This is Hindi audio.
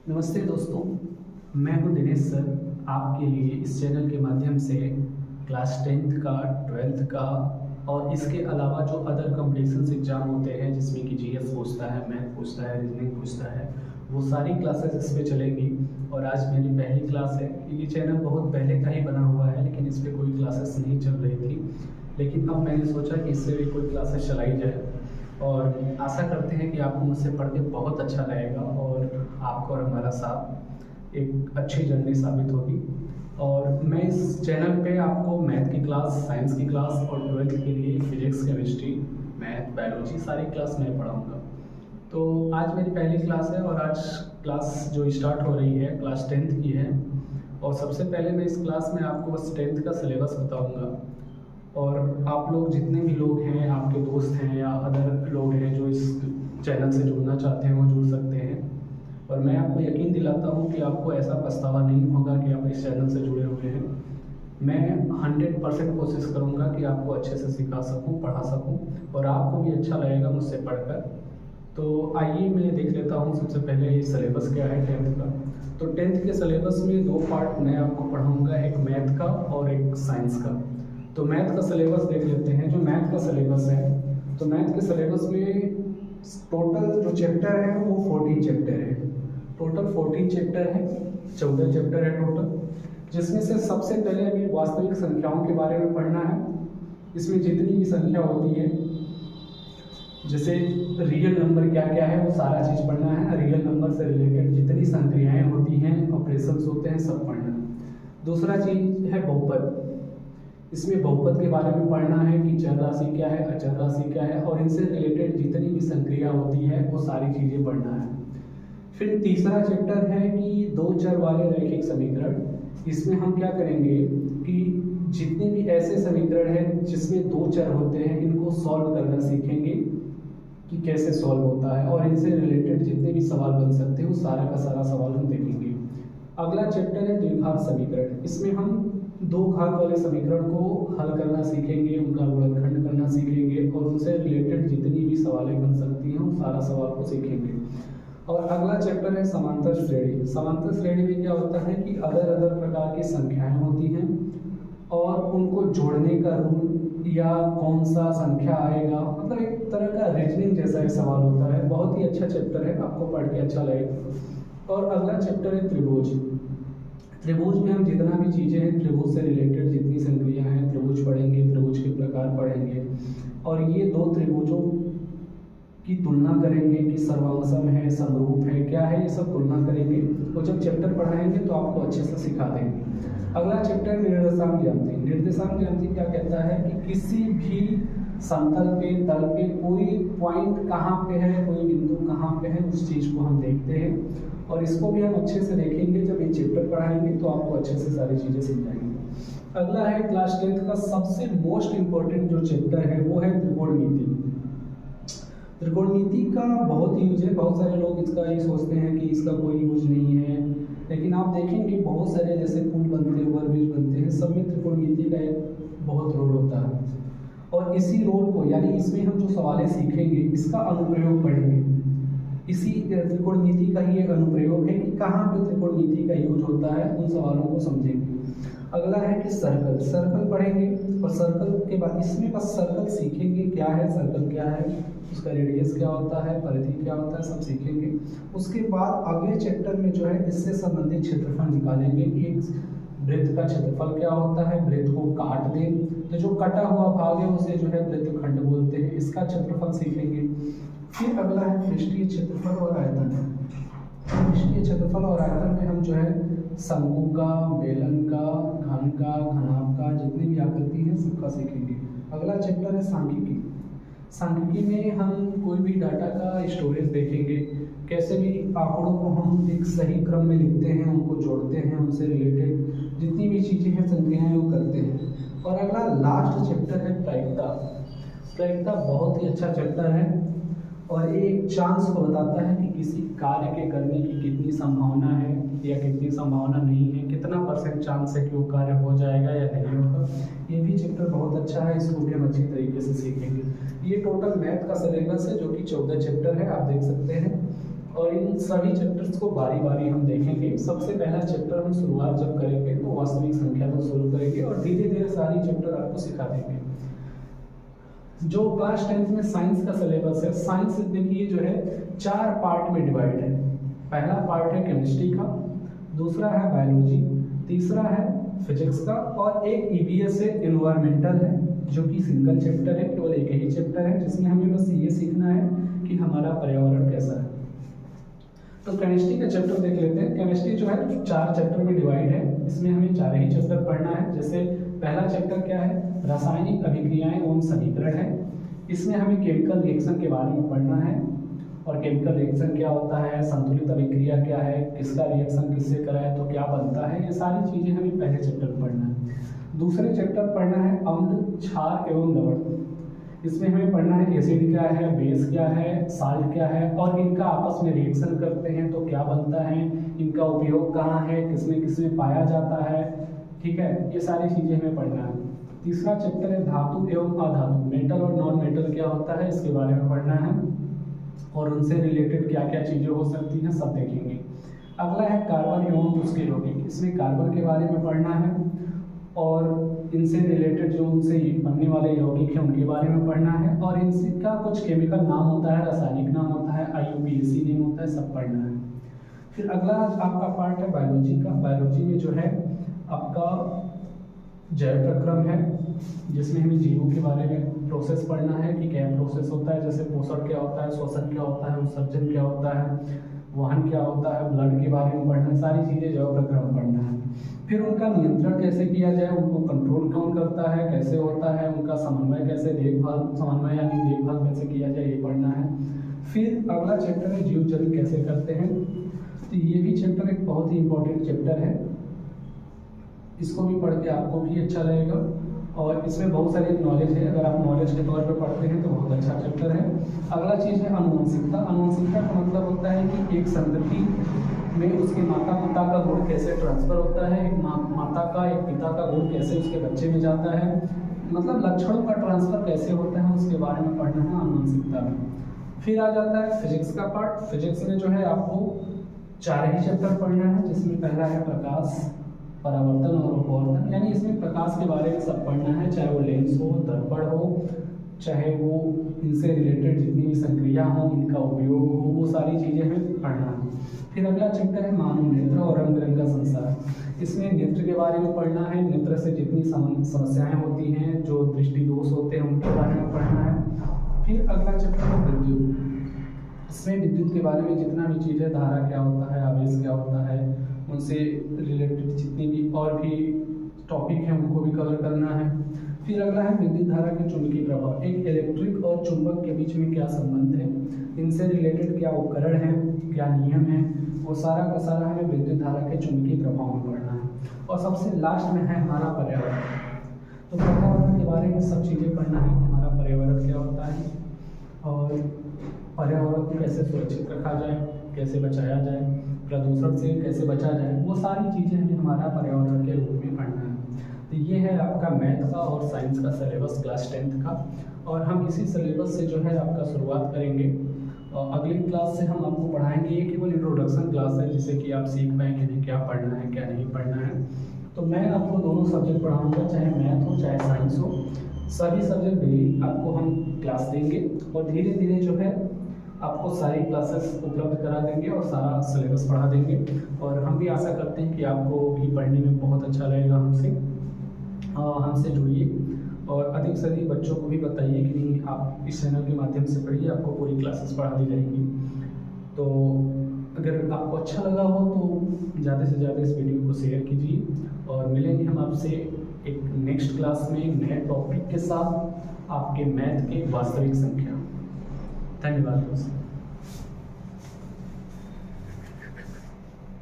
नमस्ते दोस्तों, मैं हूं दिनेश सर। आपके लिए इस चैनल के माध्यम से क्लास 10th का, 12th का और इसके अलावा जो अदर कॉम्पिटिशन्स एग्ज़ाम होते हैं जिसमें कि जीएस पूछता है, मैथ पूछता है, रीजनिंग पूछता है, वो सारी क्लासेस इस पे चलेंगी। और आज मेरी पहली क्लास है। ये चैनल बहुत पहले का ही बना हुआ है, लेकिन इस पर कोई क्लासेस नहीं चल रही थी। लेकिन अब मैंने सोचा कि इससे भी कोई क्लासेस चलाई जाए और आशा करते हैं कि आपको मुझसे पढ़ के बहुत अच्छा लगेगा और आपको और हमारा साथ एक अच्छी जर्नी साबित होगी। और मैं इस चैनल पे आपको मैथ की क्लास, साइंस की क्लास और 12th के लिए फिजिक्स, केमिस्ट्री, मैथ, बायोलॉजी सारी क्लास मैं पढ़ाऊँगा। तो आज मेरी पहली क्लास है और आज क्लास जो स्टार्ट हो रही है क्लास 10th की है। और सबसे पहले मैं इस क्लास में आपको बस 10th का सिलेबस बताऊँगा। और आप लोग जितने भी लोग हैं, आपके दोस्त हैं या अदर लोग हैं जो इस चैनल से जुड़ना चाहते हैं, वो जुड़ सकते हैं। और मैं आपको यकीन दिलाता हूँ कि आपको ऐसा पछतावा नहीं होगा कि आप इस चैनल से जुड़े हुए हैं। मैं 100% कोशिश करूँगा कि आपको अच्छे से सिखा सकूँ, पढ़ा सकूँ और आपको भी अच्छा लगेगा मुझसे पढ़कर। तो आइए मैं देख लेता हूँ सबसे पहले ये सिलेबस क्या है 10th का। तो 10th के सिलेबस में दो पार्ट मैं आपको पढ़ाऊँगा, एक मैथ का और एक साइंस का। तो मैथ का सिलेबस देख लेते हैं। जो मैथ का सिलेबस है, तो मैथ के सिलेबस में टोटल जो चैप्टर है वो 14 चैप्टर है। टोटल 14 चैप्टर है, 14 चैप्टर है टोटल, जिसमें से सबसे पहले हमें वास्तविक संख्याओं के बारे में पढ़ना है। इसमें जितनी भी संख्या होती है, जैसे रियल नंबर क्या क्या है वो सारा चीज़ पढ़ना है। रियल नंबर से रिलेटेड जितनी संक्रियाएँ होती हैं, ऑपरेशंस होते हैं, सब पढ़ना है। दूसरा चीज़ है बहुपद। इसमें बहुपद के बारे में पढ़ना है कि चर राशि क्या है, अचर राशि क्या है और इनसे रिलेटेड जितनी भी संक्रिया होती है वो सारी चीज़ें पढ़ना है। फिर तीसरा चैप्टर है कि दो चर वाले रैखिक समीकरण। इसमें हम क्या करेंगे कि जितने भी ऐसे समीकरण हैं जिसमें दो चर होते हैं, इनको सॉल्व करना सीखेंगे कि कैसे सॉल्व होता है और इनसे रिलेटेड जितने भी सवाल बन सकते हैं वो सारा का सारा सवाल हम देखेंगे। अगला चैप्टर है द्विघात समीकरण। इसमें हम दो घात वाले समीकरण को हल करना सीखेंगे, उनका गुणनखंड करना सीखेंगे और उनसे रिलेटेड जितनी भी सवालें बन सकती हैं उन सारा सवाल को सीखेंगे। और अगला चैप्टर है समांतर श्रेणी। समांतर श्रेणी में क्या होता है कि अदर अदर प्रकार की संख्याएं होती हैं और उनको जोड़ने का रूल या कौन सा संख्या आएगा, मतलब एक तरह का रीजनिंग जैसा एक सवाल होता है। बहुत ही अच्छा चैप्टर है, आपको पढ़ के अच्छा लगेगा। और अगला चैप्टर है त्रिभुज। त्रिभुज में हम जितना भी चीज़ें हैं, त्रिभुज से रिलेटेड जितनी संक्रियाएं हैं, त्रिभुज पढ़ेंगे, त्रिभुज के प्रकार पढ़ेंगे और ये दो त्रिभुजों की तुलना करेंगे कि सर्वांगसम है, समरूप है, क्या है, ये सब तुलना करेंगे। और जब चैप्टर पढ़ाएंगे तो आपको अच्छे से सिखा देंगे। अगला चैप्टर निर्देशांक ज्यामिति। निर्देशांक ज्यामिति क्या कहता है कि किसी भी समतल पे, तल पे कोई पॉइंट कहाँ पे है, कोई बिंदु कहाँ पे है, उस चीज़ को हम देखते हैं और इसको भी हम अच्छे से देखेंगे। जब ये चैप्टर पढ़ाएंगे तो आपको अच्छे से सारी चीज़ें समझाएंगे। अगला है क्लास 10th का सबसे मोस्ट इम्पोर्टेंट जो चैप्टर है वो है त्रिकोणमिति। त्रिकोणमिति का बहुत यूज है। बहुत सारे लोग इसका ये सोचते हैं कि इसका कोई यूज नहीं है, लेकिन आप देखेंगे बहुत सारे जैसे पुल बनते हैं, ओवरब्रिज बनते हैं, सब में त्रिकोणमिति का एक बहुत रोल होता है। और इसी रोल को, यानी इसमें हम जो सवालें सीखेंगे इसका अनुप्रयोग पढ़ेंगे। इसी त्रिकोणमिति का ही एक अनुप्रयोग है कि कहाँ पे त्रिकोणमिति का यूज होता है, उन सवालों को समझेंगे। अगला है कि सर्कल। सर्कल पढ़ेंगे और सर्कल के बाद इसमें बस सर्कल सीखेंगे, क्या है सर्कल, क्या है उसका रेडियस, क्या होता है परिधि, क्या होता है, सब सीखेंगे। उसके बाद अगले चैप्टर में जो है इससे संबंधित क्षेत्रफल निकालेंगे कि एक वृत्त का क्षेत्रफल क्या होता है, वृत्त को काट दें तो जो कटा हुआ भाग है उसे जो है वृत्तखंड बोलते हैं, इसका क्षेत्रफल सीखेंगे। फिर अगला है पृष्ठीय क्षेत्रफल और आयतन। पृष्ठीय क्षेत्रफल और आयतन में हम जो है शंकु का, बेलन का, घन का, घनाभ का, जितनी भी आकृति है सबका सीखेंगे। अगला चैप्टर है सांख्यिकी। सांख्यिकी में हम कोई भी डाटा का स्टोरेज देखेंगे, कैसे भी आंकड़ों को हम एक सही क्रम में लिखते हैं, उनको जोड़ते हैं, उनसे रिलेटेड जितनी भी चीज़ें हैं, संक्रियाएं वो करते हैं। और अगला लास्ट चैप्टर है प्रायिकता। प्रायिकता बहुत ही अच्छा चैप्टर है और एक चांस को बताता है कि किसी कार्य के करने की कितनी संभावना है या कितनी संभावना नहीं है, कितना % चांस है कि वो कार्य हो जाएगा या नहीं होगा। ये भी चैप्टर बहुत अच्छा है, इसको भी हम अच्छी तरीके से सीखेंगे। ये टोटल मैथ का सिलेबस है जो कि 14 चैप्टर है, आप देख सकते हैं। और इन सभी चैप्टर्स को बारी बारी हम देखेंगे। सबसे पहला चैप्टर हम शुरुआत जब करेंगे तो वास्तविक संख्या को शुरू करेंगे और धीरे धीरे सारी चैप्टर आपको सिखा देंगे। जो क्लास 10th में साइंस का सिलेबस है, साइंस देखिए जो है 4 पार्ट में डिवाइड है। पहला पार्ट है केमिस्ट्री का, दूसरा है बायोलॉजी, तीसरा है फिजिक्स का और एक ईवीएस है एनवायरमेंटल है, जो कि सिंगल चैप्टर है, केवल एक ही चैप्टर है जिसमें हमें बस ये सीखना है कि हमारा पर्यावरण कैसा है। तो केमिस्ट्री का चैप्टर देख लेते हैं। केमिस्ट्री जो है 4 चैप्टर में डिवाइड है, इसमें हमें 4 ही चैप्टर पढ़ना है। जैसे पहला चैप्टर क्या है, रासायनिक अभिक्रियाएं एवं समीकरण है। इसमें हमें केमिकल रिएक्शन के बारे में पढ़ना है और केमिकल रिएक्शन क्या होता है, संतुलित अभिक्रिया क्या है, किसका रिएक्शन किससे कराए तो क्या बनता है, ये सारी चीज़ें हमें पहले चैप्टर में पढ़ना है। दूसरे चैप्टर पढ़ना है अम्ल, क्षार एवं लवण। इसमें हमें पढ़ना है एसिड क्या है, बेस क्या है, साल्ट क्या है और इनका आपस में रिएक्शन करते हैं तो क्या बनता है, इनका उपयोग कहाँ है, किसमें किसमें पाया जाता है, ठीक है, ये सारी चीज़ें हमें पढ़ना है। तीसरा चैप्टर है धातु एवं अधातु, मेटल और नॉन मेटल क्या होता है, इसके बारे में पढ़ना है और उनसे रिलेटेड क्या क्या चीज़ें हो सकती हैं सब देखेंगे। अगला है कार्बन एवं उसके यौगिक। इसमें कार्बन के बारे में पढ़ना है और इनसे रिलेटेड जो उनसे बनने वाले यौगिक हैं उनके बारे में पढ़ना है और इनसे का कुछ केमिकल नाम होता है, रासायनिक नाम होता है, IUPAC नेम होता है, सब पढ़ना है। फिर अगला आपका पार्ट है बायोलॉजी का। बायोलॉजी में जो है आपका जैव प्रक्रम है, जिसमें हमें जीवों के बारे में प्रोसेस पढ़ना है कि क्या प्रोसेस होता है, जैसे पोषण क्या होता है, श्वसन क्या होता है, उत्सर्जन क्या होता है, वहन क्या होता है, ब्लड के बारे में पढ़ना है, सारी चीज़ें जैव प्रक्रम पढ़ना है। फिर उनका नियंत्रण कैसे किया जाए, उनको कंट्रोल कौन करता है, कैसे होता है, उनका समन्वय कैसे समन्वय यानी देखभाल कैसे किया जाए, ये पढ़ना है। फिर अगला चैप्टर है जीव जल कैसे करते हैं। तो ये भी चैप्टर एक बहुत ही इंपॉर्टेंट चैप्टर है, इसको भी पढ़ के आपको भी अच्छा लगेगा और इसमें बहुत सारी नॉलेज है। अगर आप नॉलेज के तौर पर पढ़ते हैं तो बहुत अच्छा चैप्टर है। अगला चीज़ है अनुवंशिकता। अनुवंशिकता का मतलब होता है कि एक संतति में उसके माता पिता का गुण कैसे ट्रांसफर होता है, एक माता का एक पिता का गुण कैसे उसके बच्चे में जाता है, मतलब लक्षणों का ट्रांसफर कैसे होता है, उसके बारे में पढ़ना है अनुवंशिकता में। फिर आ जाता है फिजिक्स का पार्ट। फिजिक्स में जो है आपको 4 ही चैप्टर पढ़ना है, जिसमें पहला है प्रकाश, परावर्तन और अपवर्तन, यानी इसमें प्रकाश के बारे में सब पढ़ना है, चाहे वो लेंस हो, दर्पण हो, चाहे वो इनसे रिलेटेड जितनी भी संक्रिया हो, इनका उपयोग हो, वो सारी चीज़ें हमें पढ़ना है। फिर अगला चैप्टर है मानव नेत्र और रंग बिरंग का संसार। इसमें नेत्र के बारे में पढ़ना है, नेत्र से जितनी समस्याएं होती हैं, जो दृष्टि दोष होते हैं, उनके बारे में पढ़ना है। फिर अगला चैप्टर है विद्युत। इसमें विद्युत के बारे में जितना भी चीज़ है, धारा क्या होता है, आवेश क्या होता है, उनसे रिलेटेड जितनी भी और भी टॉपिक हैं उनको भी कवर करना है। फिर अगला है विद्युत धारा के चुंबकीय प्रभाव। एक इलेक्ट्रिक और चुंबक के बीच में क्या संबंध है, इनसे रिलेटेड क्या उपकरण हैं, क्या नियम हैं, वो सारा का सारा हमें विद्युत धारा के चुंबकीय प्रभाव में पढ़ना है। और सबसे लास्ट में है हमारा पर्यावरण। तो पर्यावरण के बारे में सब चीज़ें पढ़ना है कि हमारा पर्यावरण क्या होता है और पर्यावरण को कैसे सुरक्षित रखा जाए, कैसे बचाया जाए, प्रदूषण से कैसे बचा जाए, वो सारी चीज़ें हमें हमारा पर्यावरण के रूप में पढ़ना है। तो ये है आपका मैथ का और साइंस का सिलेबस क्लास 10th का, और हम इसी सिलेबस से जो है आपका शुरुआत करेंगे। और अगली क्लास से हम आपको पढ़ाएंगे, ये केवल इंट्रोडक्शन क्लास है जिससे कि आप सीख पाएंगे कि क्या पढ़ना है क्या नहीं पढ़ना है। तो मैं आपको दोनों सब्जेक्ट पढ़ाऊँगा, चाहे मैथ हो चाहे साइंस हो, सभी सब्जेक्ट डेली आपको हम क्लास देंगे और धीरे धीरे जो है आपको सारी क्लासेस उपलब्ध करा देंगे और सारा सिलेबस पढ़ा देंगे। और हम भी आशा करते हैं कि आपको भी पढ़ने में बहुत अच्छा लगेगा। हमसे जुड़िए और अधिक से अधिक बच्चों को भी बताइए कि नहीं, आप इस चैनल के माध्यम से पढ़िए, आपको पूरी क्लासेस पढ़ा दी जाएंगी। तो अगर आपको अच्छा लगा हो तो ज़्यादा से ज़्यादा इस वीडियो को शेयर कीजिए और मिलेंगे हम आपसे एक नेक्स्ट क्लास में नए टॉपिक के साथ, आपके मैथ के वास्तविक संख्या। धन्यवाद दोस्तों।